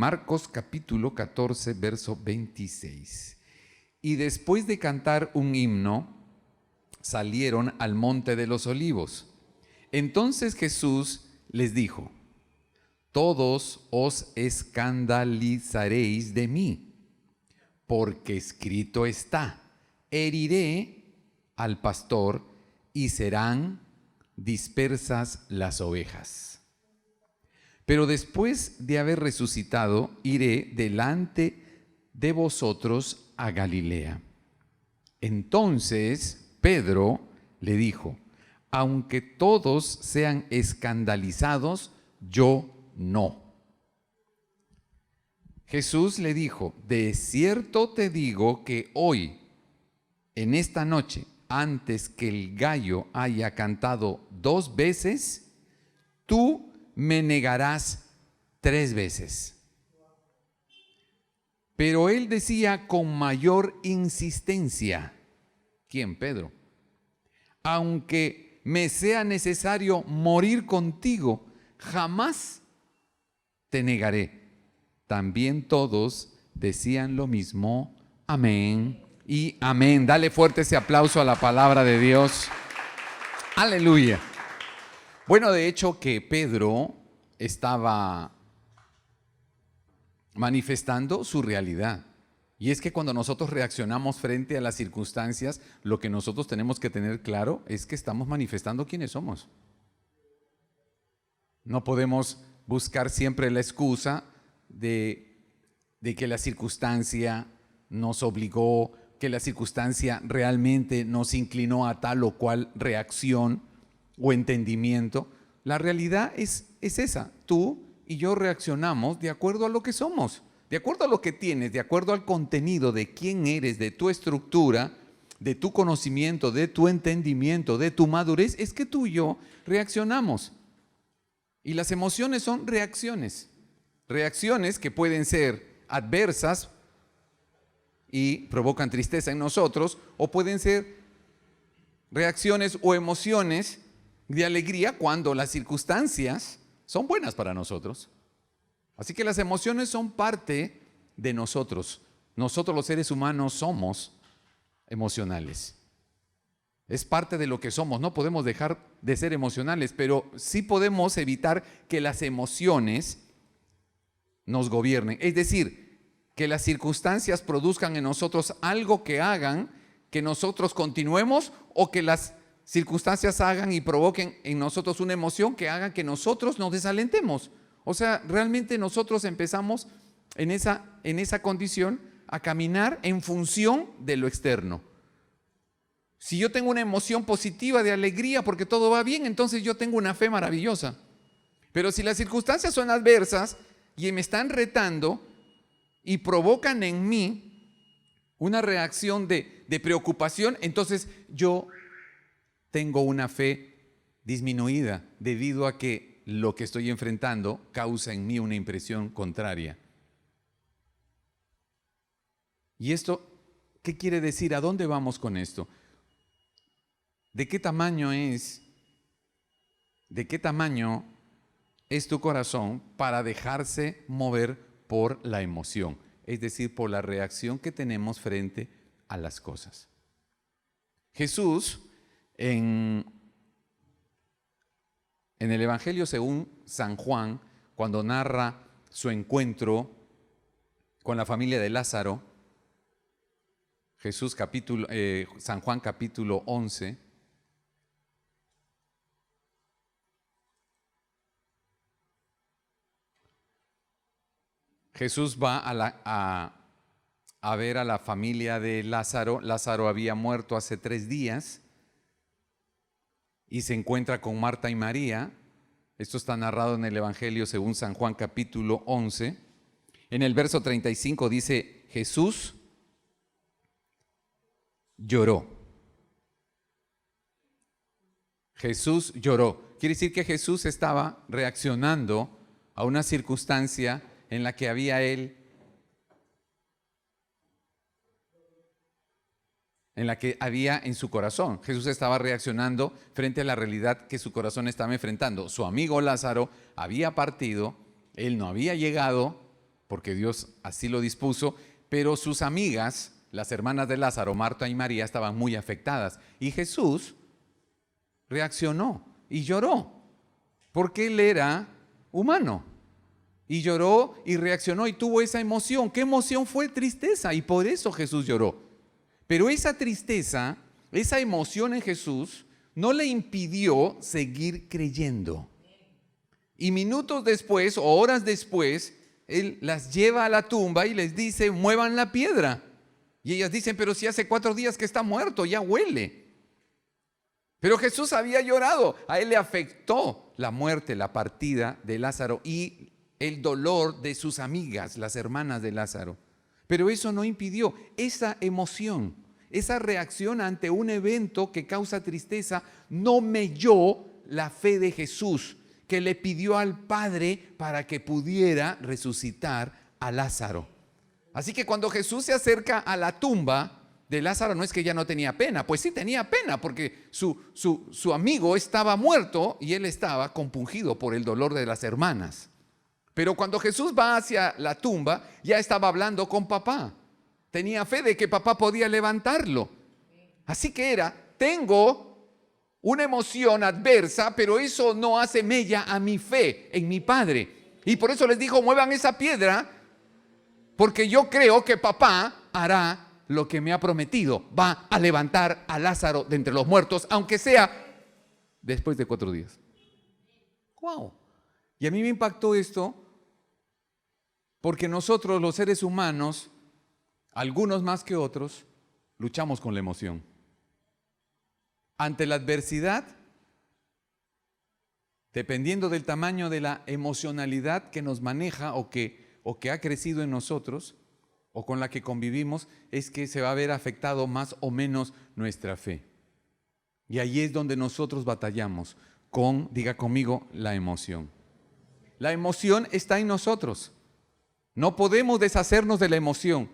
Marcos capítulo 14, verso 26. Y después de cantar un himno, salieron al monte de los olivos. Entonces Jesús les dijo: todos os escandalizaréis de mí, porque escrito está: heriré al pastor y serán dispersas las ovejas. Pero después de haber resucitado, iré delante de vosotros a Galilea. Entonces Pedro le dijo: aunque todos sean escandalizados, yo no. Jesús le dijo: de cierto te digo que hoy, en esta noche, antes que el gallo haya cantado 2 veces, tú me negarás 3 veces. Pero él decía con mayor insistencia: ¿quién? Pedro. Aunque me sea necesario morir contigo, jamás te negaré. También todos decían lo mismo: amén y amén. Dale fuerte ese aplauso a la palabra de Dios. Aleluya. Bueno, de hecho que Pedro estaba manifestando su realidad. Y es que cuando nosotros reaccionamos frente a las circunstancias, lo que nosotros tenemos que tener claro es que estamos manifestando quiénes somos. No podemos buscar siempre la excusa de que la circunstancia nos obligó, que la circunstancia realmente nos inclinó a tal o cual reacción o entendimiento. La realidad es esa. Tú y yo reaccionamos de acuerdo a lo que somos, de acuerdo a lo que tienes, de acuerdo al contenido de quién eres, de tu estructura, de tu conocimiento, de tu entendimiento, de tu madurez. Es que tú y yo reaccionamos. Y las emociones son reacciones. Reacciones que pueden ser adversas y provocan tristeza en nosotros, o pueden ser reacciones o emociones de alegría cuando las circunstancias son buenas para nosotros. Así que las emociones son parte de nosotros. Nosotros los seres humanos somos emocionales. Es parte de lo que somos. No podemos dejar de ser emocionales, pero sí podemos evitar que las emociones nos gobiernen. Es decir, que las circunstancias produzcan en nosotros algo que hagan que nosotros continuemos, o que las circunstancias hagan y provoquen en nosotros una emoción que haga que nosotros nos desalentemos. O sea, realmente nosotros empezamos en esa condición a caminar en función de lo externo. Si yo tengo una emoción positiva de alegría porque todo va bien, entonces yo tengo una fe maravillosa. Pero si las circunstancias son adversas y me están retando y provocan en mí una reacción de preocupación, entonces yo tengo una fe disminuida debido a que lo que estoy enfrentando causa en mí una impresión contraria. ¿Y esto qué quiere decir? ¿A dónde vamos con esto? ¿De qué tamaño es tu corazón para dejarse mover por la emoción? Es decir, por la reacción que tenemos frente a las cosas. Jesús, en el Evangelio según San Juan, cuando narra su encuentro con la familia de Lázaro, San Juan capítulo 11, Jesús va a ver a la familia de Lázaro. Lázaro había muerto hace 3 días y se encuentra con Marta y María. Esto está narrado en el Evangelio según San Juan capítulo 11. En el verso 35 dice: Jesús lloró. Jesús lloró. Quiere decir que Jesús estaba reaccionando a una circunstancia en la que había él, en la que había en su corazón. Jesús estaba reaccionando frente a la realidad que su corazón estaba enfrentando. Su amigo Lázaro había partido, él no había llegado porque Dios así lo dispuso, pero sus amigas, las hermanas de Lázaro, Marta y María, estaban muy afectadas. Y Jesús reaccionó y lloró, porque Él era humano. Y lloró y reaccionó y tuvo esa emoción. ¿Qué emoción fue? Tristeza. Y por eso Jesús lloró. Pero esa tristeza, esa emoción en Jesús, no le impidió seguir creyendo. Y minutos después o horas después, Él las lleva a la tumba y les dice, muevan la piedra. Y ellas dicen, pero si hace 4 días que está muerto, ya huele. Pero Jesús había llorado. A Él le afectó la muerte, la partida de Lázaro y el dolor de sus amigas, las hermanas de Lázaro. Pero eso no impidió esa emoción, esa reacción ante un evento que causa tristeza, no melló la fe de Jesús, que le pidió al Padre para que pudiera resucitar a Lázaro. Así que cuando Jesús se acerca a la tumba de Lázaro, no es que ya no tenía pena, pues sí tenía pena, porque su amigo estaba muerto y él estaba compungido por el dolor de las hermanas. Pero cuando Jesús va hacia la tumba, ya estaba hablando con papá. Tenía fe de que papá podía levantarlo. Así que tengo una emoción adversa, pero eso no hace mella a mi fe en mi Padre. Y por eso les dijo, muevan esa piedra, porque yo creo que papá hará lo que me ha prometido. Va a levantar a Lázaro de entre los muertos, aunque sea después de 4 días. ¡Wow! Y a mí me impactó esto porque nosotros los seres humanos, algunos más que otros, luchamos con la emoción. Ante la adversidad, dependiendo del tamaño de la emocionalidad que nos maneja o que ha crecido en nosotros o con la que convivimos, es que se va a ver afectado más o menos nuestra fe. Y ahí es donde nosotros batallamos con, diga conmigo, la emoción. La emoción está en nosotros. No podemos deshacernos de la emoción,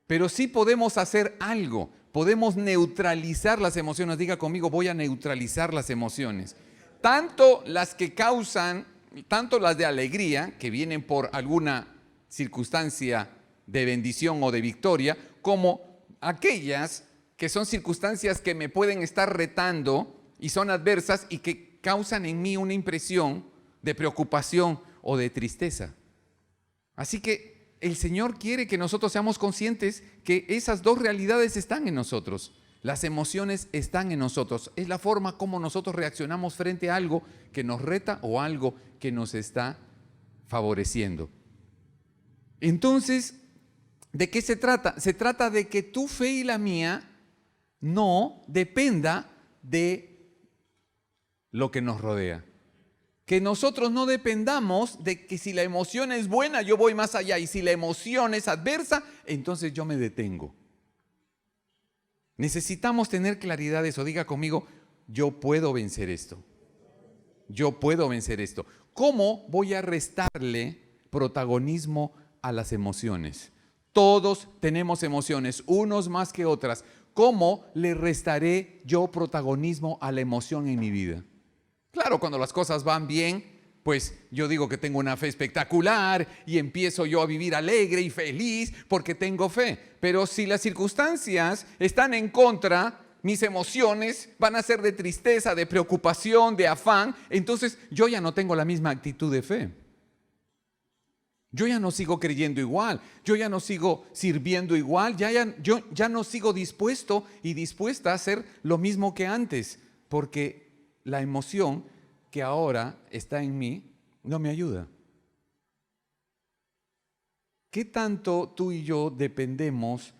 pero sí podemos hacer algo. Podemos neutralizar las emociones. Diga conmigo, voy a neutralizar las emociones. Tanto las que causan, tanto las de alegría, que vienen por alguna circunstancia de bendición o de victoria, como aquellas que son circunstancias que me pueden estar retando y son adversas y que causan en mí una impresión de preocupación o de tristeza. Así que el Señor quiere que nosotros seamos conscientes que esas dos realidades están en nosotros. Las emociones están en nosotros. Es la forma como nosotros reaccionamos frente a algo que nos reta o algo que nos está favoreciendo. Entonces, ¿de qué se trata? Se trata de que tu fe y la mía no dependa de lo que nos rodea. Que nosotros no dependamos de que si la emoción es buena, yo voy más allá, y si la emoción es adversa, entonces yo me detengo. Necesitamos tener claridad de eso. Diga conmigo, yo puedo vencer esto. Yo puedo vencer esto. ¿Cómo voy a restarle protagonismo a las emociones? Todos tenemos emociones, unos más que otras. ¿Cómo le restaré yo protagonismo a la emoción en mi vida? Claro, cuando las cosas van bien, pues yo digo que tengo una fe espectacular y empiezo yo a vivir alegre y feliz porque tengo fe. Pero si las circunstancias están en contra, mis emociones van a ser de tristeza, de preocupación, de afán, entonces yo ya no tengo la misma actitud de fe. Yo ya no sigo creyendo igual, yo ya no sigo sirviendo igual, yo ya no sigo dispuesto y dispuesta a hacer lo mismo que antes, porque la emoción que ahora está en mí no me ayuda. ¿Qué tanto tú y yo dependemos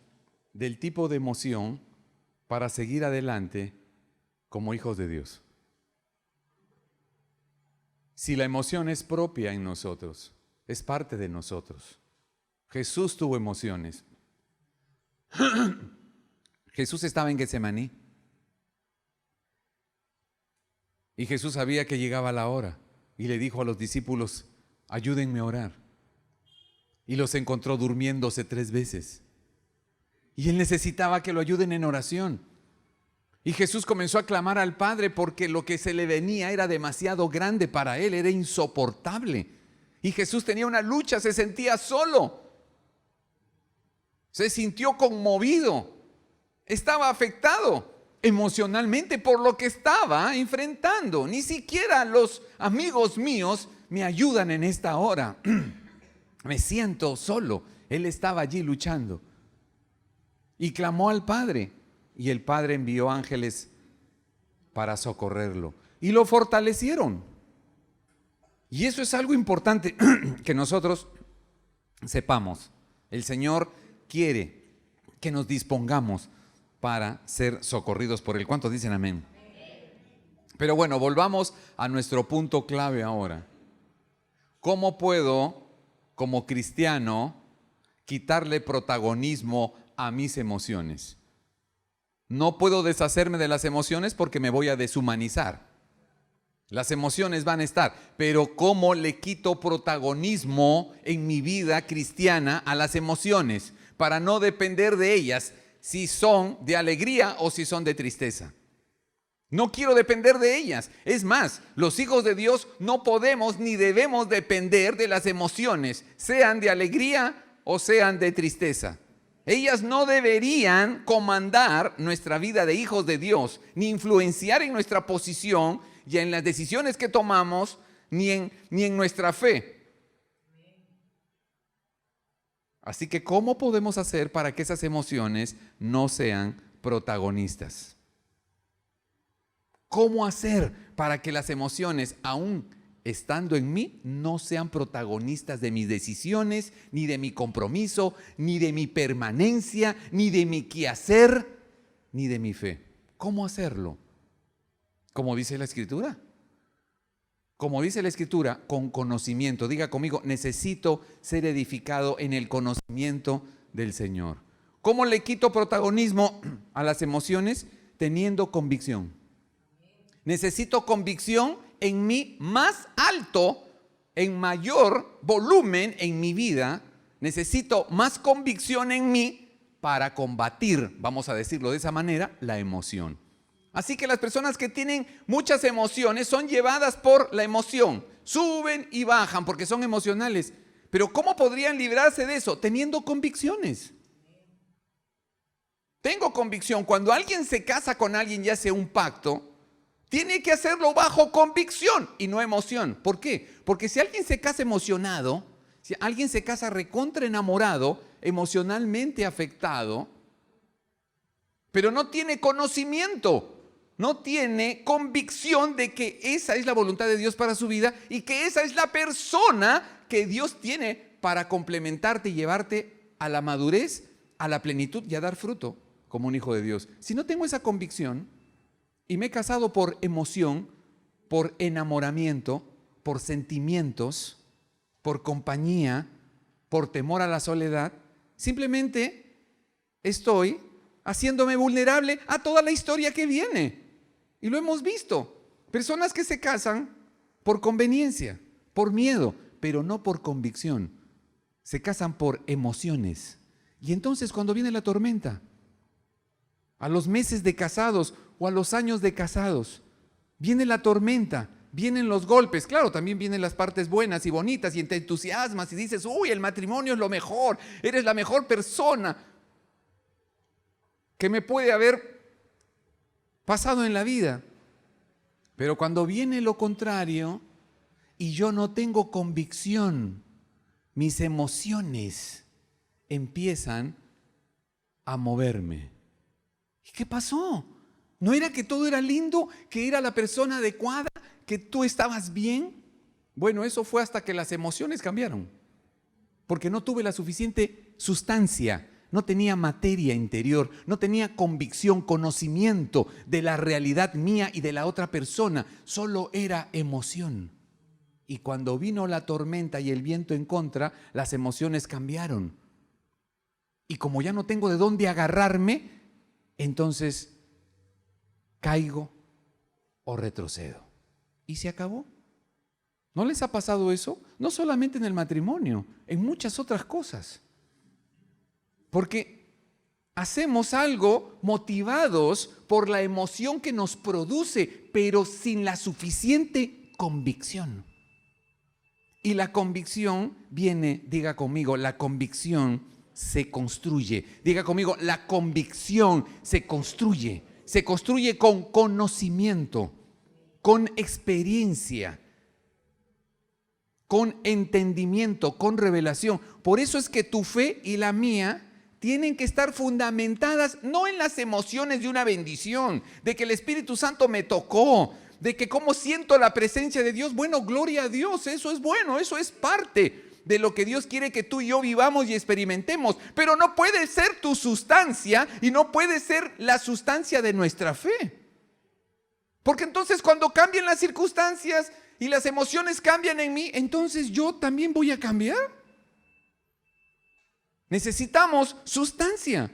del tipo de emoción para seguir adelante como hijos de Dios? Si la emoción es propia en nosotros, es parte de nosotros. Jesús tuvo emociones. Jesús estaba en Getsemaní. Y Jesús sabía que llegaba la hora y le dijo a los discípulos, ayúdenme a orar. Y los encontró durmiéndose 3 veces. Y él necesitaba que lo ayuden en oración. Y Jesús comenzó a clamar al Padre porque lo que se le venía era demasiado grande para él, era insoportable. Y Jesús tenía una lucha, se sentía solo. Se sintió conmovido. Estaba afectado emocionalmente por lo que estaba enfrentando. Ni siquiera los amigos míos me ayudan en esta hora. Me siento solo. Él estaba allí luchando. Y clamó al Padre. Y el Padre envió ángeles para socorrerlo. Y lo fortalecieron. Y eso es algo importante que nosotros sepamos. El Señor quiere que nos dispongamos para ser socorridos por Él. ¿Cuántos dicen amén? Pero bueno, volvamos a nuestro punto clave ahora. ¿Cómo puedo, como cristiano, quitarle protagonismo a mis emociones? No puedo deshacerme de las emociones porque me voy a deshumanizar. Las emociones van a estar, pero ¿cómo le quito protagonismo en mi vida cristiana a las emociones? Para no depender de ellas, si son de alegría o si son de tristeza. No quiero depender de ellas. Es más, los hijos de Dios no podemos ni debemos depender de las emociones, sean de alegría o sean de tristeza. Ellas no deberían comandar nuestra vida de hijos de Dios, ni influenciar en nuestra posición y en las decisiones que tomamos, ni en nuestra fe. Así que, ¿cómo podemos hacer para que esas emociones no sean protagonistas? ¿Cómo hacer para que las emociones, aún estando en mí, no sean protagonistas de mis decisiones, ni de mi compromiso, ni de mi permanencia, ni de mi quehacer, ni de mi fe? ¿Cómo hacerlo? Como dice la Escritura. Como dice la Escritura, con conocimiento. Diga conmigo, necesito ser edificado en el conocimiento del Señor. ¿Cómo le quito protagonismo a las emociones? Teniendo convicción. Necesito convicción en mí más alto, en mayor volumen en mi vida. Necesito más convicción en mí para combatir, vamos a decirlo de esa manera, la emoción. Así que las personas que tienen muchas emociones son llevadas por la emoción. Suben y bajan porque son emocionales. Pero ¿cómo podrían librarse de eso? Teniendo convicciones. Tengo convicción. Cuando alguien se casa con alguien y hace un pacto, tiene que hacerlo bajo convicción y no emoción. ¿Por qué? Porque si alguien se casa emocionado, si alguien se casa recontra enamorado, emocionalmente afectado, pero no tiene conocimiento, no tiene convicción de que esa es la voluntad de Dios para su vida y que esa es la persona que Dios tiene para complementarte y llevarte a la madurez, a la plenitud y a dar fruto como un hijo de Dios. Si no tengo esa convicción y me he casado por emoción, por enamoramiento, por sentimientos, por compañía, por temor a la soledad, simplemente estoy haciéndome vulnerable a toda la historia que viene. Y lo hemos visto. Personas que se casan por conveniencia, por miedo, pero no por convicción. Se casan por emociones. Y entonces cuando viene la tormenta, a los meses de casados o a los años de casados, viene la tormenta, vienen los golpes. Claro, también vienen las partes buenas y bonitas y te entusiasmas y dices, uy, el matrimonio es lo mejor, eres la mejor persona que me puede haber pasado en la vida. Pero cuando viene lo contrario y yo no tengo convicción, mis emociones empiezan a moverme. ¿Y qué pasó? ¿No era que todo era lindo, que era la persona adecuada, que tú estabas bien? Bueno, eso fue hasta que las emociones cambiaron, porque no tuve la suficiente sustancia. No tenía materia interior, no tenía convicción, conocimiento de la realidad mía y de la otra persona. Solo era emoción. Y cuando vino la tormenta y el viento en contra, las emociones cambiaron. Y como ya no tengo de dónde agarrarme, entonces caigo o retrocedo. Y se acabó. ¿No les ha pasado eso? No solamente en el matrimonio, en muchas otras cosas. Porque hacemos algo motivados por la emoción que nos produce, pero sin la suficiente convicción. Y la convicción viene, diga conmigo, la convicción se construye. Diga conmigo, la convicción se construye. Se construye con conocimiento, con experiencia, con entendimiento, con revelación. Por eso es que tu fe y la mía tienen que estar fundamentadas no en las emociones de una bendición, de que el Espíritu Santo me tocó, de que cómo siento la presencia de Dios. Bueno, gloria a Dios, eso es bueno, eso es parte de lo que Dios quiere que tú y yo vivamos y experimentemos. Pero no puede ser tu sustancia y no puede ser la sustancia de nuestra fe. Porque entonces cuando cambien las circunstancias y las emociones cambian en mí, entonces yo también voy a cambiar. Necesitamos sustancia.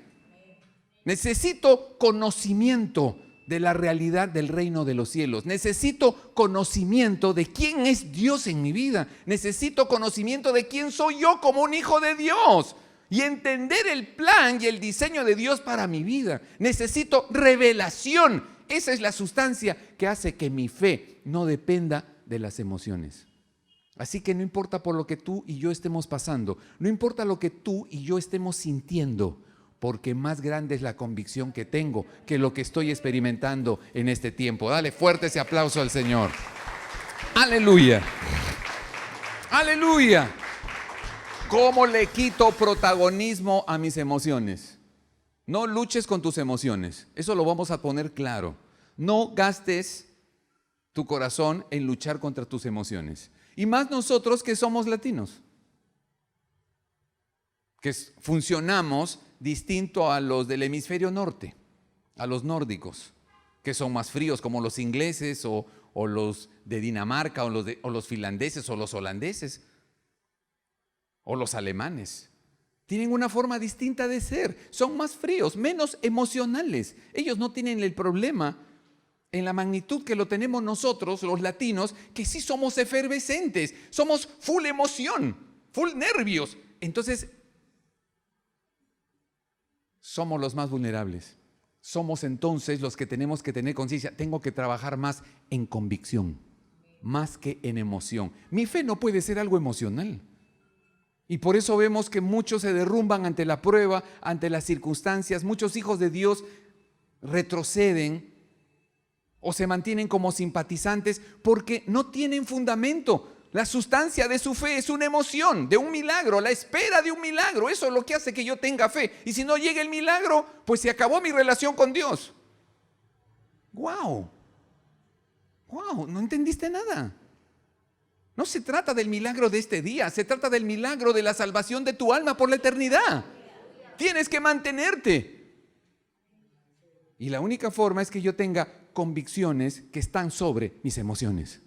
Necesito conocimiento de la realidad del reino de los cielos. Necesito conocimiento de quién es Dios en mi vida. Necesito conocimiento de quién soy yo como un hijo de Dios. Y entender el plan y el diseño de Dios para mi vida. Necesito revelación. Esa es la sustancia que hace que mi fe no dependa de las emociones. Así que no importa por lo que tú y yo estemos pasando, no importa lo que tú y yo estemos sintiendo, porque más grande es la convicción que tengo que lo que estoy experimentando en este tiempo. Dale fuerte ese aplauso al Señor. Aleluya. Aleluya. ¿Cómo le quito protagonismo a mis emociones? No luches con tus emociones. Eso lo vamos a poner claro. No gastes tu corazón en luchar contra tus emociones. Y más nosotros que somos latinos, que funcionamos distinto a los del hemisferio norte, a los nórdicos, que son más fríos como los ingleses o los de Dinamarca o los finlandeses o los holandeses o los alemanes. Tienen una forma distinta de ser, son más fríos, menos emocionales. Ellos no tienen el problema en la magnitud que lo tenemos nosotros, los latinos, que sí somos efervescentes, somos full emoción, full nervios. Entonces, somos los más vulnerables. Somos entonces los que tenemos que tener conciencia. Tengo que trabajar más en convicción, más que en emoción. Mi fe no puede ser algo emocional. Y por eso vemos que muchos se derrumban ante la prueba, ante las circunstancias. Muchos hijos de Dios retroceden o se mantienen como simpatizantes porque no tienen fundamento. La sustancia de su fe es una emoción de un milagro, la espera de un milagro. Eso es lo que hace que yo tenga fe. Y si no llega el milagro, pues se acabó mi relación con Dios. ¡Guau! ¡Guau! No entendiste nada. No se trata del milagro de este día, se trata del milagro de la salvación de tu alma por la eternidad. Tienes que mantenerte. Y la única forma es que yo tenga convicciones que están sobre mis emociones.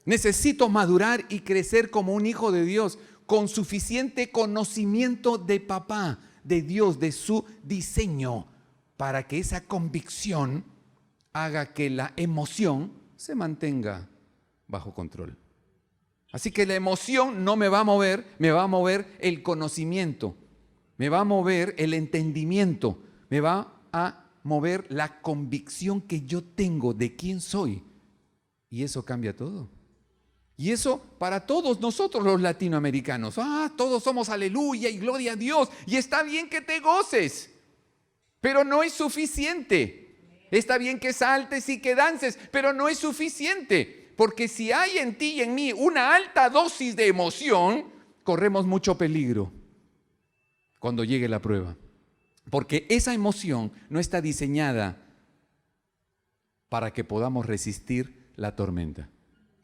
Necesito madurar y crecer como un hijo de Dios con suficiente conocimiento de papá, de Dios, de su diseño, para que esa convicción haga que la emoción se mantenga bajo control. Así que la emoción no me va a mover el conocimiento, me va a mover el entendimiento, me va a mover la convicción que yo tengo de quién soy. Y eso cambia todo. Y eso para todos nosotros los latinoamericanos. Todos somos aleluya y gloria a Dios. Y está bien que te goces, pero no es suficiente. Está bien que saltes y que dances, pero no es suficiente. Porque si hay en ti y en mí una alta dosis de emoción, corremos mucho peligro cuando llegue la prueba. Porque esa emoción no está diseñada para que podamos resistir la tormenta.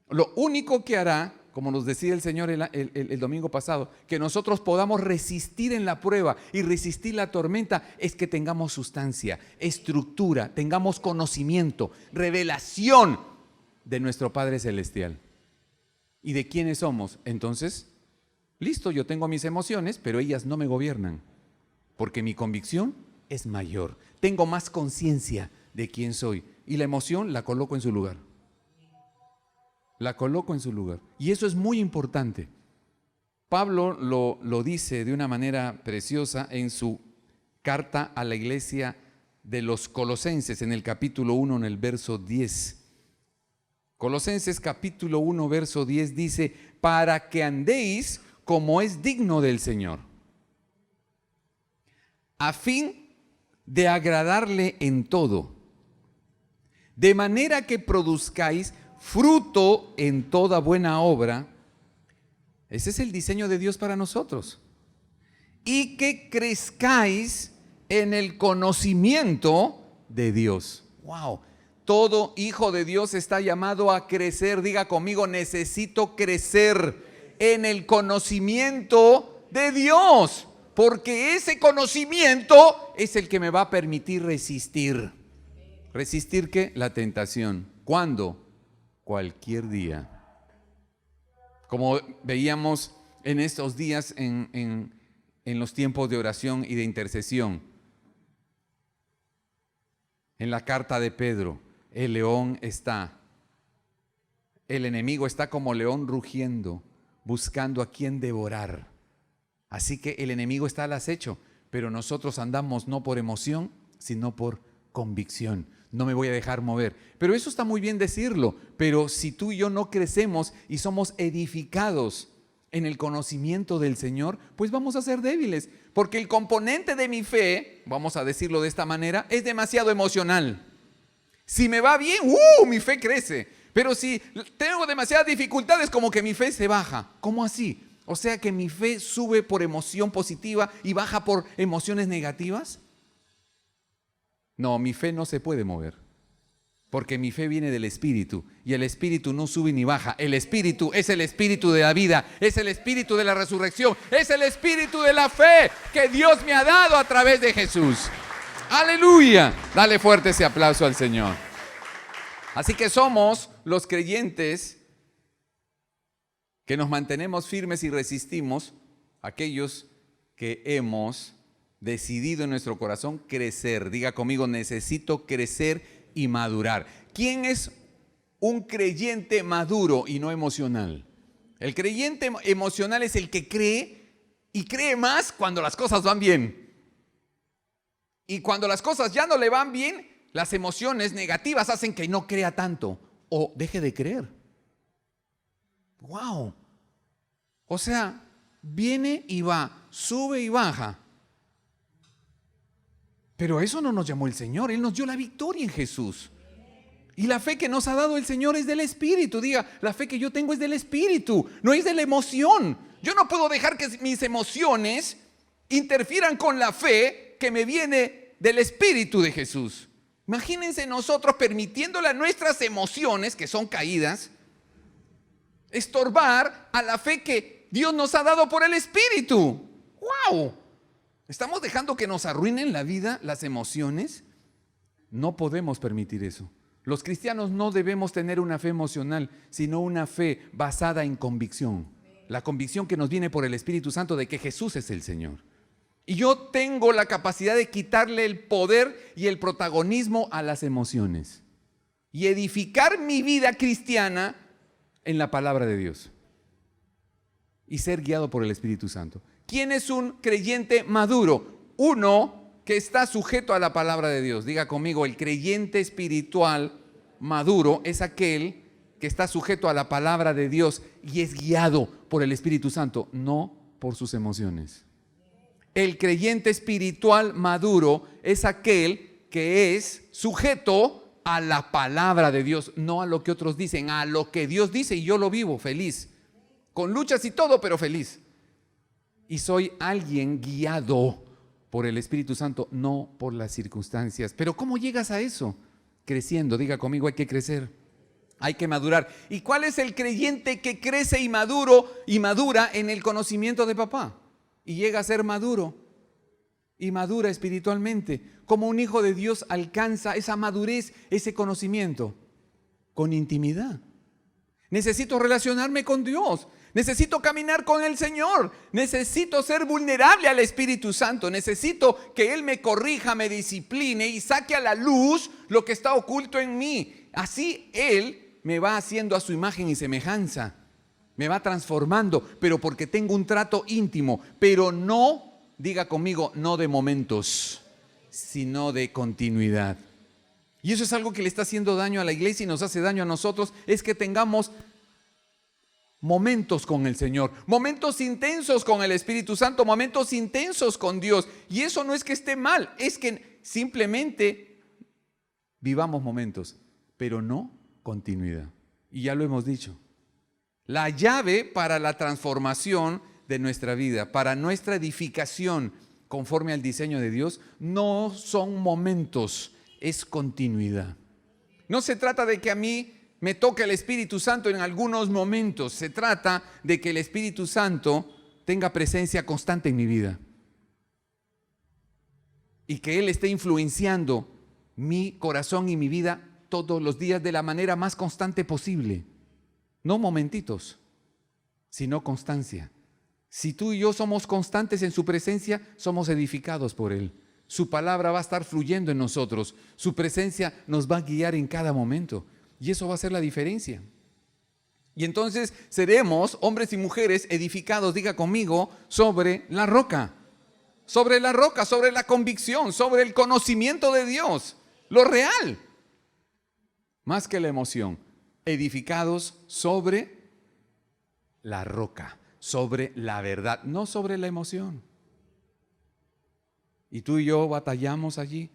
Lo único que hará, como nos decía el Señor el domingo pasado, que nosotros podamos resistir en la prueba y resistir la tormenta, es que tengamos sustancia, estructura, tengamos conocimiento, revelación de nuestro Padre Celestial. ¿Y de quiénes somos? Entonces, listo, yo tengo mis emociones, pero ellas no me gobiernan, porque mi convicción es mayor. Tengo más conciencia de quién soy y la emoción la coloco en su lugar. La coloco en su lugar. Y eso es muy importante. Pablo lo dice de una manera preciosa en su carta a la iglesia de los Colosenses, en el capítulo 1, en el verso 10. Colosenses capítulo 1, verso 10 dice, para que andéis como es digno del Señor, a fin de agradarle en todo, de manera que produzcáis fruto en toda buena obra. Ese es el diseño de Dios para nosotros. Y que crezcáis en el conocimiento de Dios. ¡Wow! Todo hijo de Dios está llamado a crecer. Diga conmigo, necesito crecer en el conocimiento de Dios. Porque ese conocimiento es el que me va a permitir resistir. ¿Resistir qué? La tentación. ¿Cuándo? Cualquier día. Como veíamos en estos días en los tiempos de oración y de intercesión. En la carta de Pedro, el león está, el enemigo está como león rugiendo, buscando a quien devorar. Así que el enemigo está al acecho, pero nosotros andamos no por emoción, sino por convicción. No me voy a dejar mover. Pero eso está muy bien decirlo, pero si tú y yo no crecemos y somos edificados en el conocimiento del Señor, pues vamos a ser débiles, porque el componente de mi fe, vamos a decirlo de esta manera, es demasiado emocional. Si me va bien, mi fe crece, pero si tengo demasiadas dificultades, como que mi fe se baja. ¿Cómo así? O sea que mi fe sube por emoción positiva y baja por emociones negativas. No, mi fe no se puede mover, porque mi fe viene del Espíritu, y el Espíritu no sube ni baja. El Espíritu es el Espíritu de la vida, es el Espíritu de la resurrección, es el Espíritu de la fe que Dios me ha dado a través de Jesús. ¡Aleluya! Dale fuerte ese aplauso al Señor. Así que somos los creyentes que nos mantenemos firmes y resistimos, aquellos que hemos decidido en nuestro corazón crecer. Diga conmigo, necesito crecer y madurar. ¿Quién es un creyente maduro y no emocional? El creyente emocional es el que cree y cree más cuando las cosas van bien. Y cuando las cosas ya no le van bien, las emociones negativas hacen que no crea tanto o deje de creer. ¡Wow! O sea, viene y va, sube y baja. Pero a eso no nos llamó el Señor. Él nos dio la victoria en Jesús. Y la fe que nos ha dado el Señor es del Espíritu. Diga, la fe que yo tengo es del Espíritu, no es de la emoción. Yo no puedo dejar que mis emociones interfieran con la fe que me viene del Espíritu de Jesús. Imagínense nosotros permitiéndole a nuestras emociones, que son caídas, estorbar a la fe que Dios nos ha dado por el Espíritu. ¡Wow! ¿Estamos dejando que nos arruinen la vida las emociones? No podemos permitir eso. Los cristianos no debemos tener una fe emocional, sino una fe basada en convicción. La convicción que nos viene por el Espíritu Santo de que Jesús es el Señor. Y yo tengo la capacidad de quitarle el poder y el protagonismo a las emociones y edificar mi vida cristiana en la palabra de Dios y ser guiado por el Espíritu Santo. ¿Quién es un creyente maduro? Uno que está sujeto a la palabra de Dios. Diga conmigo, el creyente espiritual maduro es aquel que está sujeto a la palabra de Dios y es guiado por el Espíritu Santo, no por sus emociones. El creyente espiritual maduro es aquel que es sujeto a la palabra de Dios, no a lo que otros dicen, a lo que Dios dice, y yo lo vivo feliz, con luchas y todo, pero feliz. Y soy alguien guiado por el Espíritu Santo, no por las circunstancias. Pero ¿cómo llegas a eso? Creciendo. Diga conmigo, hay que crecer, hay que madurar. ¿Y cuál es el creyente que crece y madura en el conocimiento de papá? Y llega a ser maduro y madura espiritualmente. Como un hijo de Dios alcanza esa madurez, ese conocimiento, con intimidad. Necesito relacionarme con Dios. Necesito caminar con el Señor. Necesito ser vulnerable al Espíritu Santo. Necesito que Él me corrija, me discipline y saque a la luz lo que está oculto en mí. Así Él me va haciendo a su imagen y semejanza. Me va transformando, pero porque tengo un trato íntimo. Pero no, diga conmigo, no de momentos, sino de continuidad. Y eso es algo que le está haciendo daño a la iglesia y nos hace daño a nosotros, es que tengamos momentos con el Señor, momentos intensos con el Espíritu Santo, momentos intensos con Dios. Y eso no es que esté mal, es que simplemente vivamos momentos, pero no continuidad. Y ya lo hemos dicho. La llave para la transformación de nuestra vida, para nuestra edificación conforme al diseño de Dios, no son momentos, es continuidad. No se trata de que a mí me toque el Espíritu Santo en algunos momentos, se trata de que el Espíritu Santo tenga presencia constante en mi vida y que Él esté influenciando mi corazón y mi vida todos los días de la manera más constante posible. No momentitos, sino constancia. Si tú y yo somos constantes en su presencia, somos edificados por Él. Su palabra va a estar fluyendo en nosotros. Su presencia nos va a guiar en cada momento. Y eso va a ser la diferencia. Y entonces seremos hombres y mujeres edificados, diga conmigo, sobre la roca. Sobre la roca, sobre la convicción, sobre el conocimiento de Dios. Lo real. Más que la emoción. Edificados sobre la roca, sobre la verdad, no sobre la emoción. Y tú y yo batallamos allí,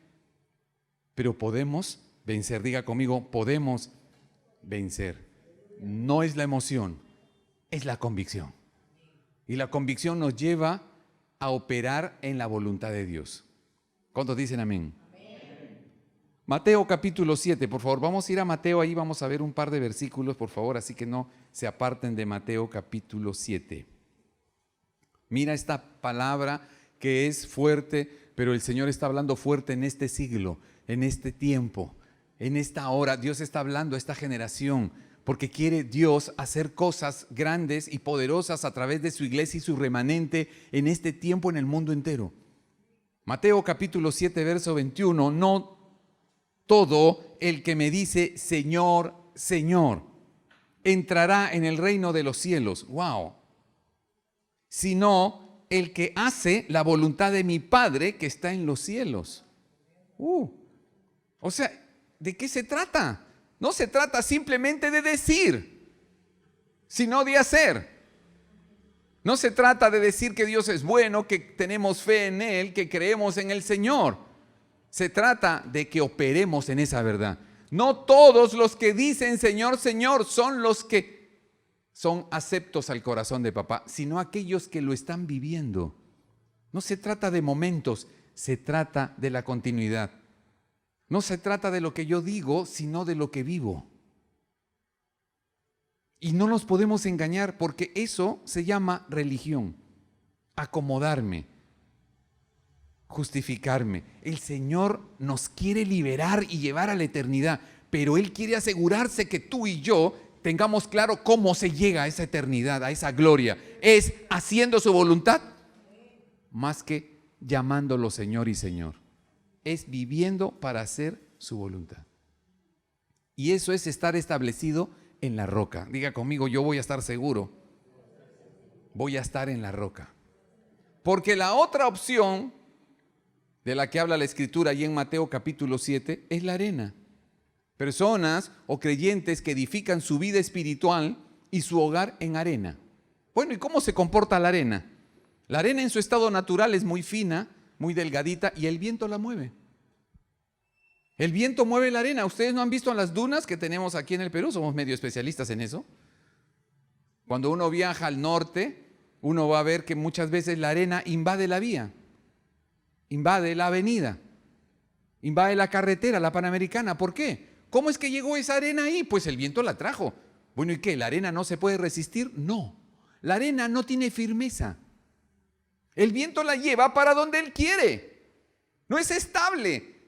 pero podemos vencer. Diga conmigo, podemos vencer. No es la emoción, es la convicción. Y la convicción nos lleva a operar en la voluntad de Dios. ¿Cuántos dicen amén? Mateo capítulo 7, por favor, vamos a ir a Mateo, ahí vamos a ver un par de versículos, por favor, así que no se aparten de Mateo capítulo 7. Mira esta palabra que es fuerte, pero el Señor está hablando fuerte en este siglo, en este tiempo, en esta hora. Dios está hablando a esta generación, porque quiere Dios hacer cosas grandes y poderosas a través de su iglesia y su remanente en este tiempo en el mundo entero. Mateo capítulo 7, verso 21, no todo el que me dice Señor, Señor, entrará en el reino de los cielos. Wow. Sino el que hace la voluntad de mi Padre que está en los cielos. O sea, ¿de qué se trata? No se trata simplemente de decir, sino de hacer. No se trata de decir que Dios es bueno, que tenemos fe en Él, que creemos en el Señor. Se trata de que operemos en esa verdad. No todos los que dicen Señor, Señor son los que son aceptos al corazón de papá, sino aquellos que lo están viviendo. No se trata de momentos, se trata de la continuidad. No se trata de lo que yo digo, sino de lo que vivo. Y no nos podemos engañar porque eso se llama religión. Acomodarme. Justificarme. El Señor nos quiere liberar y llevar a la eternidad, pero Él quiere asegurarse que tú y yo tengamos claro cómo se llega a esa eternidad, a esa gloria. Es haciendo su voluntad, más que llamándolo Señor y Señor. Es viviendo para hacer su voluntad. Y eso es estar establecido en la roca. Diga conmigo, yo voy a estar seguro. Voy a estar en la roca. Porque la otra opción de la que habla la Escritura y en Mateo capítulo 7 es la arena. Personas o creyentes que edifican su vida espiritual y su hogar en arena. Bueno, ¿y cómo se comporta la arena? La arena en su estado natural es muy fina, muy delgadita y el viento la mueve. El viento mueve la arena. ¿Ustedes no han visto en las dunas que tenemos aquí en el Perú? Somos medio especialistas en eso. Cuando uno viaja al norte, uno va a ver que muchas veces la arena invade la vía. Invade la avenida, invade la carretera, la Panamericana. ¿Por qué? ¿Cómo es que llegó esa arena ahí? Pues el viento la trajo. Bueno, ¿y qué? ¿La arena no se puede resistir? No. La arena no tiene firmeza. El viento la lleva para donde él quiere. No es estable.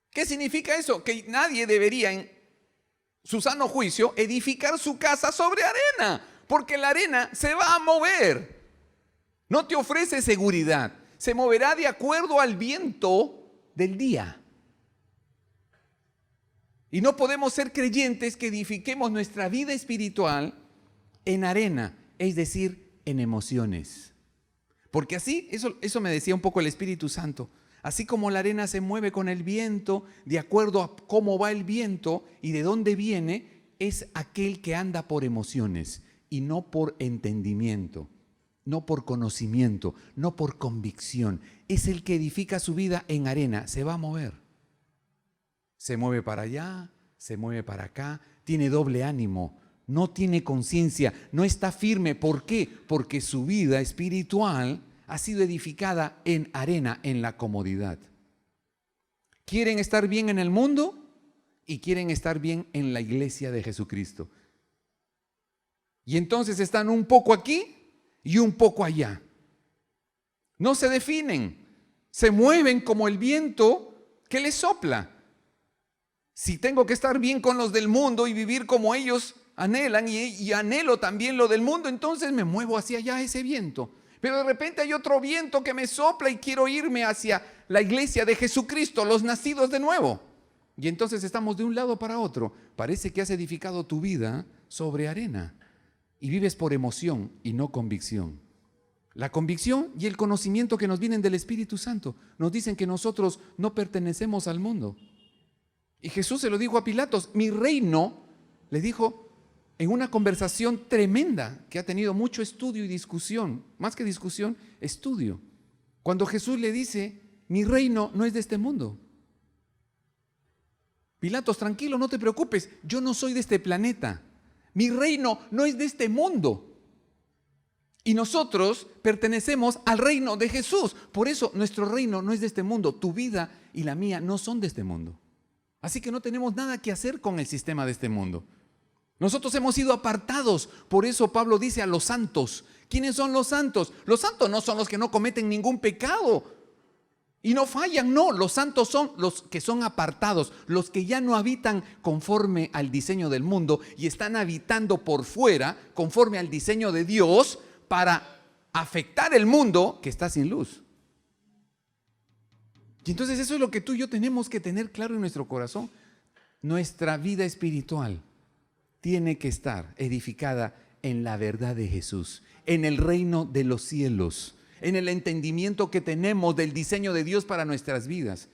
¿Qué significa eso? Que nadie debería, en su sano juicio, edificar su casa sobre arena, porque la arena se va a mover. No te ofrece seguridad. Se moverá de acuerdo al viento del día. Y no podemos ser creyentes que edifiquemos nuestra vida espiritual en arena, es decir, en emociones. Porque así, eso me decía un poco el Espíritu Santo. Así como la arena se mueve con el viento, de acuerdo a cómo va el viento y de dónde viene, es aquel que anda por emociones y no por entendimiento, no por conocimiento, no por convicción. Es el que edifica su vida en arena, se va a mover. Se mueve para allá, se mueve para acá, tiene doble ánimo, no tiene conciencia, no está firme. ¿Por qué? Porque su vida espiritual ha sido edificada en arena, en la comodidad. Quieren estar bien en el mundo y quieren estar bien en la iglesia de Jesucristo. Y entonces están un poco aquí y un poco allá. No se definen, se mueven como el viento que les sopla. Si tengo que estar bien con los del mundo y vivir como ellos anhelan y anhelo también lo del mundo, entonces me muevo hacia allá ese viento. Pero de repente hay otro viento que me sopla y quiero irme hacia la iglesia de Jesucristo, los nacidos de nuevo. Y entonces estamos de un lado para otro. Parece que has edificado tu vida sobre arena y vives por emoción y no convicción. La convicción y el conocimiento que nos vienen del Espíritu Santo nos dicen que nosotros no pertenecemos al mundo. Y Jesús se lo dijo a Pilatos, mi reino, le dijo en una conversación tremenda que ha tenido mucho estudio y discusión, más que discusión, estudio. Cuando Jesús le dice, mi reino no es de este mundo. Pilatos, tranquilo, no te preocupes, yo no soy de este planeta. Mi reino no es de este mundo. Y nosotros pertenecemos al reino de Jesús. Por eso nuestro reino no es de este mundo. Tu vida y la mía no son de este mundo. Así que no tenemos nada que hacer con el sistema de este mundo. Nosotros hemos sido apartados. Por eso Pablo dice a los santos. ¿Quiénes son los santos? Los santos no son los que no cometen ningún pecado y no fallan, no. Los santos son los que son apartados, los que ya no habitan conforme al diseño del mundo y están habitando por fuera conforme al diseño de Dios para afectar el mundo que está sin luz. Y entonces eso es lo que tú y yo tenemos que tener claro en nuestro corazón. Nuestra vida espiritual tiene que estar edificada en la verdad de Jesús, en el reino de los cielos, en el entendimiento que tenemos del diseño de Dios para nuestras vidas.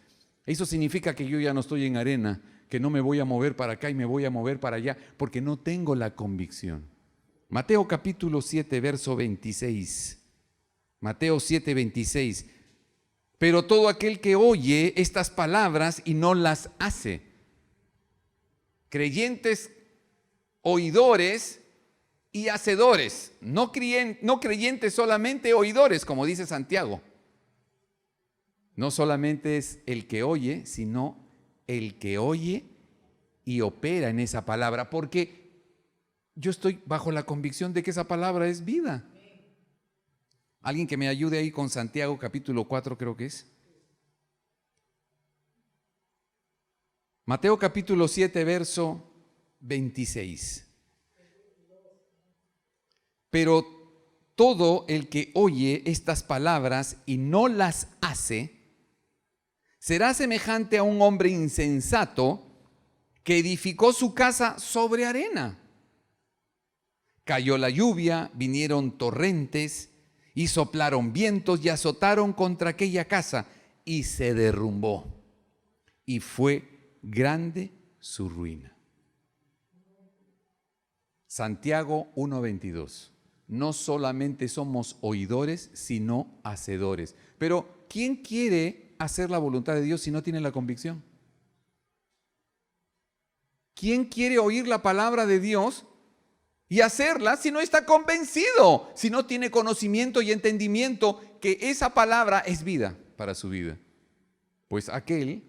Eso significa que yo ya no estoy en arena, que no me voy a mover para acá y me voy a mover para allá, porque no tengo la convicción. Mateo capítulo 7, verso 26. Mateo 7, 26. Pero todo aquel que oye estas palabras y no las hace. Creyentes, oidores y hacedores. No creyentes solamente, oidores, como dice Santiago. No solamente es el que oye, sino el que oye y opera en esa palabra. Porque yo estoy bajo la convicción de que esa palabra es vida. Alguien que me ayude ahí con Santiago capítulo 4 creo que es. Mateo capítulo 7 verso 26. Pero todo el que oye estas palabras y no las hace, será semejante a un hombre insensato que edificó su casa sobre arena. Cayó la lluvia, vinieron torrentes y soplaron vientos y azotaron contra aquella casa y se derrumbó. Y fue grande su ruina. Santiago 1:22. No solamente somos oidores, sino hacedores. Pero ¿quién quiere hacer la voluntad de Dios si no tiene la convicción? ¿Quién quiere oír la palabra de Dios y hacerla si no está convencido, si no tiene conocimiento y entendimiento que esa palabra es vida para su vida? Pues aquel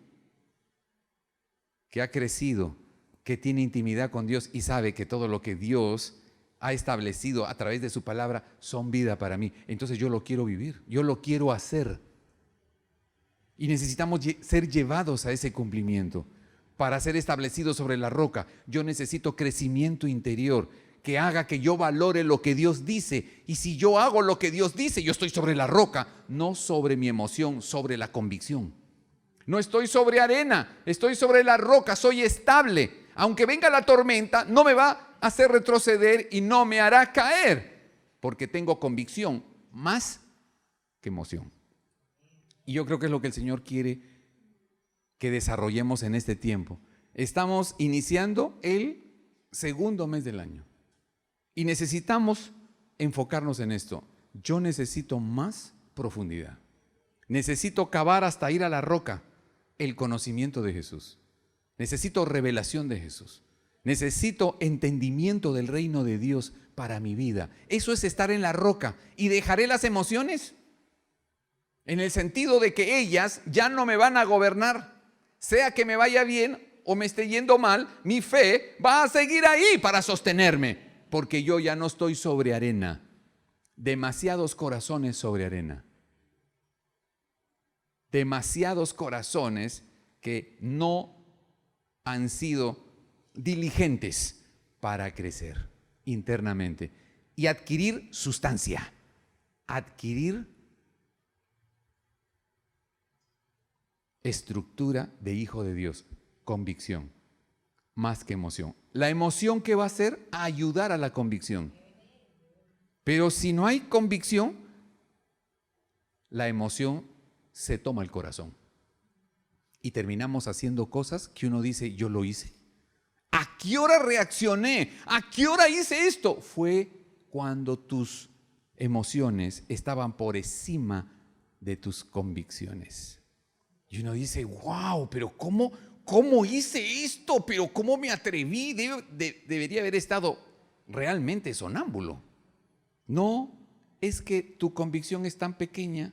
que ha crecido, que tiene intimidad con Dios y sabe que todo lo que Dios ha establecido a través de su palabra son vida para mí, entonces yo lo quiero vivir, yo lo quiero hacer. Y necesitamos ser llevados a ese cumplimiento. Para ser establecidos sobre la roca, yo necesito crecimiento interior que haga que yo valore lo que Dios dice. Y si yo hago lo que Dios dice, yo estoy sobre la roca, no sobre mi emoción, sobre la convicción. No estoy sobre arena, estoy sobre la roca, soy estable. Aunque venga la tormenta, no me va a hacer retroceder y no me hará caer, porque tengo convicción más que emoción. Y yo creo que es lo que el Señor quiere que desarrollemos en este tiempo. Estamos iniciando el segundo mes del año y necesitamos enfocarnos en esto. Yo necesito más profundidad. Necesito cavar hasta ir a la roca, el conocimiento de Jesús. Necesito revelación de Jesús. Necesito entendimiento del reino de Dios para mi vida. Eso es estar en la roca. ¿Y dejaré las emociones? En el sentido de que ellas ya no me van a gobernar. Sea que me vaya bien o me esté yendo mal, mi fe va a seguir ahí para sostenerme, porque yo ya no estoy sobre arena. Demasiados corazones sobre arena. Demasiados corazones que no han sido diligentes para crecer internamente y adquirir sustancia, adquirir estructura de hijo de Dios, convicción, más que emoción. La emoción, ¿qué va a hacer? Ayudar a la convicción. Pero si no hay convicción, la emoción se toma el corazón. Y terminamos haciendo cosas que uno dice, yo lo hice. ¿A qué hora reaccioné? ¿A qué hora hice esto? Fue cuando tus emociones estaban por encima de tus convicciones. Y uno dice, wow, pero ¿cómo hice esto? ¿Pero cómo me atreví? Debería haber estado realmente sonámbulo. No, es que tu convicción es tan pequeña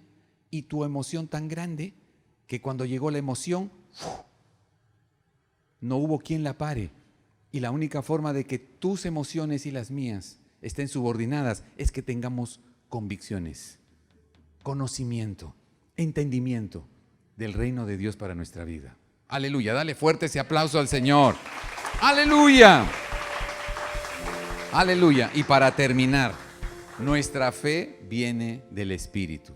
y tu emoción tan grande que cuando llegó la emoción, no hubo quien la pare. Y la única forma de que tus emociones y las mías estén subordinadas es que tengamos convicciones, conocimiento, entendimiento del reino de Dios para nuestra vida. Aleluya, dale fuerte ese aplauso al Señor. Aleluya. Aleluya. Y para terminar, nuestra fe viene del Espíritu.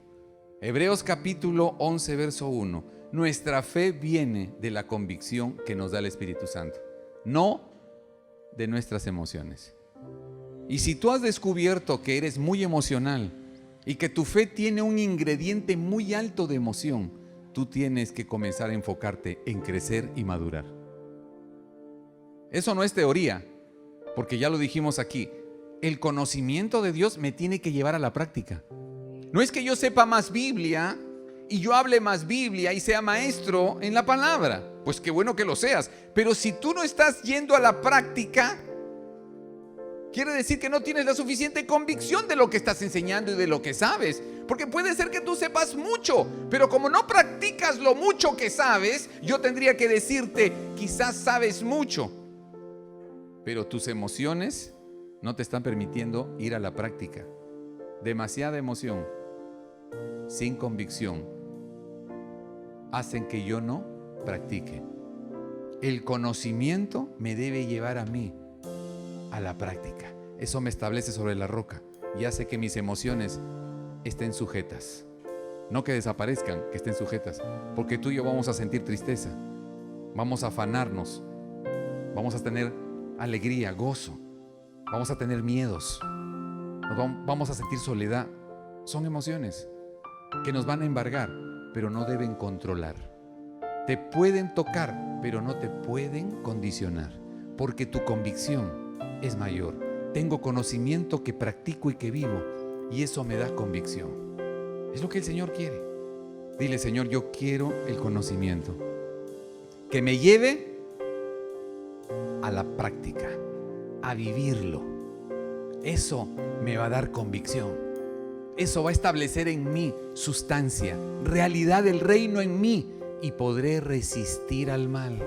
Hebreos capítulo 11, verso 1. Nuestra fe viene de la convicción que nos da el Espíritu Santo, no de nuestras emociones. Y si tú has descubierto que eres muy emocional y que tu fe tiene un ingrediente muy alto de emoción, tú tienes que comenzar a enfocarte en crecer y madurar. Eso no es teoría, porque ya lo dijimos aquí. El conocimiento de Dios me tiene que llevar a la práctica. No es que yo sepa más Biblia y yo hable más Biblia y sea maestro en la palabra. Pues qué bueno que lo seas. Pero si tú no estás yendo a la práctica, quiere decir que no tienes la suficiente convicción de lo que estás enseñando y de lo que sabes. Porque puede ser que tú sepas mucho, pero como no practicas lo mucho que sabes, yo tendría que decirte, quizás sabes mucho, pero tus emociones no te están permitiendo ir a la práctica. Demasiada emoción sin convicción hacen que yo no practique. El conocimiento me debe llevar a mí a la práctica. Eso me establece sobre la roca y hace que mis emociones estén sujetas. No que desaparezcan, que estén sujetas. Porque tú y yo vamos a sentir tristeza, vamos a afanarnos, vamos a tener alegría, gozo, vamos a tener miedos, vamos a sentir soledad. Son emociones que nos van a embargar, pero no deben controlar. Te pueden tocar, pero no te pueden condicionar, porque tu convicción es mayor. Tengo conocimiento que practico y que vivo, y eso me da convicción. Es lo que el Señor quiere. Dile, Señor, yo quiero el conocimiento que me lleve a la práctica, a vivirlo. Eso me va a dar convicción. Eso va a establecer en mí sustancia, realidad del reino en mí, y podré resistir al mal,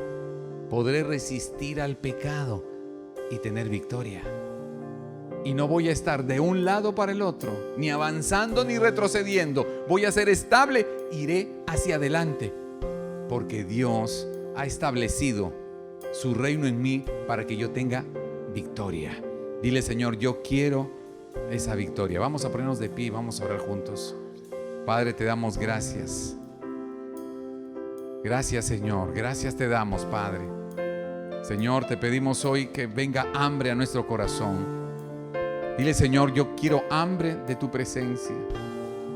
podré resistir al pecado y tener victoria. Y no voy a estar de un lado para el otro, ni avanzando ni retrocediendo. Voy a ser estable, iré hacia adelante, porque Dios ha establecido su reino en mí para que yo tenga victoria. Dile, Señor, yo quiero esa victoria. Vamos a ponernos de pie y vamos a orar juntos. Padre, te damos gracias. Gracias, Señor. Gracias te damos, Padre. Señor, te pedimos hoy que venga hambre a nuestro corazón. Dile, Señor, yo quiero hambre de tu presencia.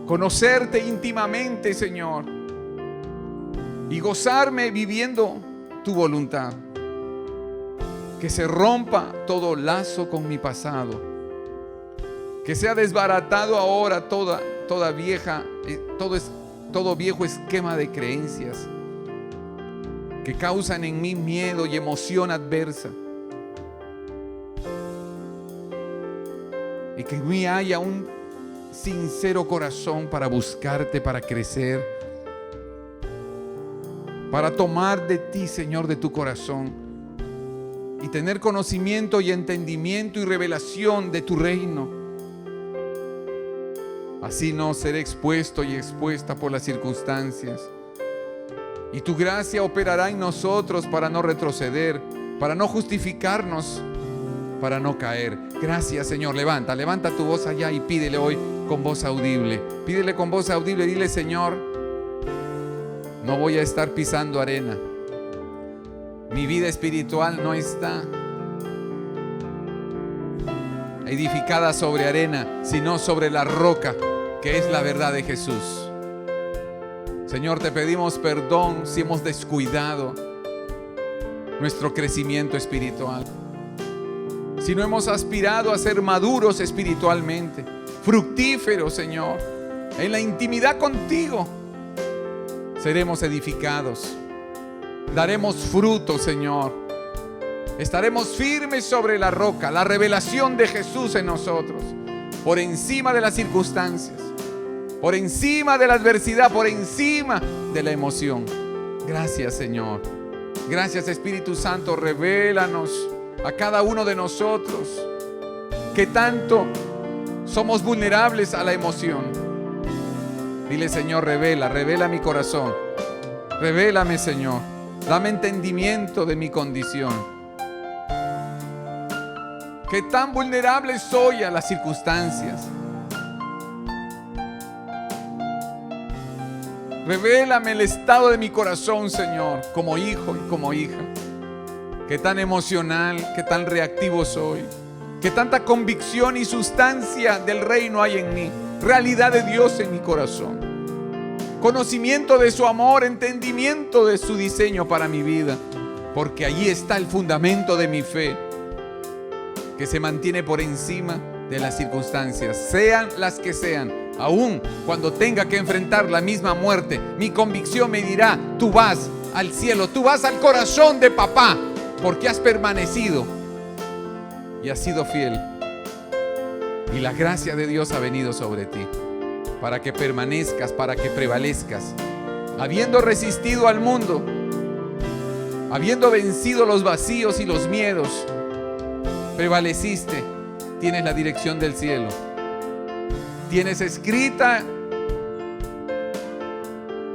Conocerte íntimamente, Señor. y gozarme viviendo tu voluntad. Que se rompa todo lazo con mi pasado. Que sea desbaratado ahora todo viejo esquema de creencias que causan en mí miedo y emoción adversa. Y que en mí haya un sincero corazón para buscarte, para crecer, para tomar de ti, Señor, de tu corazón, y tener conocimiento y entendimiento y revelación de tu reino. Así no seré expuesto y expuesta por las circunstancias. Y tu gracia operará en nosotros para no retroceder, para no justificarnos, para no caer. Gracias, Señor. Levanta tu voz allá y pídele hoy con voz audible. Pídele con voz audible y dile: Señor, no voy a estar pisando arena. Mi vida espiritual no está edificada sobre arena, sino sobre la roca, que es la verdad de Jesús. Señor, te pedimos perdón si hemos descuidado nuestro crecimiento espiritual, si no hemos aspirado a ser maduros espiritualmente, fructíferos, Señor. En la intimidad contigo seremos edificados, daremos fruto, Señor. Estaremos firmes sobre la roca, la revelación de Jesús en nosotros, por encima de las circunstancias, por encima de la adversidad, por encima de la emoción. Gracias, Señor. Gracias, Espíritu Santo. Revélanos a cada uno de nosotros que tanto somos vulnerables a la emoción. Dile: Señor, revela mi corazón. Revélame, Señor. Dame entendimiento de mi condición. Que tan vulnerable soy a las circunstancias. Revélame el estado de mi corazón, Señor, como hijo y como hija. Qué tan emocional, qué tan reactivo soy. Qué tanta convicción y sustancia del reino hay en mí. Realidad de Dios en mi corazón. Conocimiento de su amor, entendimiento de su diseño para mi vida. Porque allí está el fundamento de mi fe, que se mantiene por encima de las circunstancias, sean las que sean. Aún cuando tenga que enfrentar la misma muerte, mi convicción me dirá: tú vas al cielo, tú vas al corazón de papá, porque has permanecido y has sido fiel. Y la gracia de Dios ha venido sobre ti para que permanezcas, para que prevalezcas. Habiendo resistido al mundo, habiendo vencido los vacíos y los miedos, prevaleciste. Tienes la dirección del cielo. Tienes escrita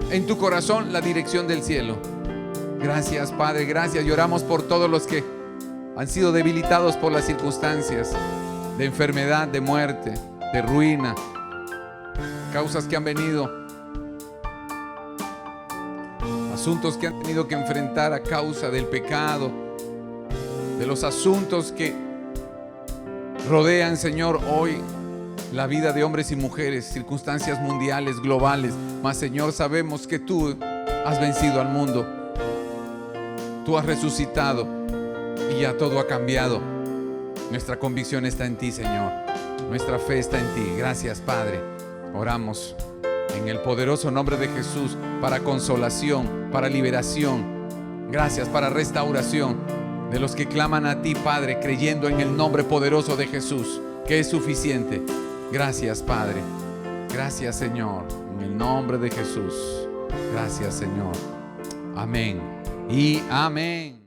en tu corazón la dirección del cielo. Gracias, Padre, gracias. Y oramos por todos los que han sido debilitados por las circunstancias de enfermedad, de muerte, de ruina, causas que han venido, asuntos que han tenido que enfrentar a causa del pecado, de los asuntos que rodean, Señor, hoy la vida de hombres y mujeres, circunstancias mundiales, globales. Mas, Señor, sabemos que tú has vencido al mundo. Tú has resucitado y ya todo ha cambiado. Nuestra convicción está en ti, Señor. Nuestra fe está en ti. Gracias, Padre. Oramos en el poderoso nombre de Jesús para consolación, para liberación. Gracias para restauración de los que claman a ti, Padre, creyendo en el nombre poderoso de Jesús, que es suficiente. Gracias, Padre. Gracias, Señor. En el nombre de Jesús. Gracias, Señor. Amén y amén.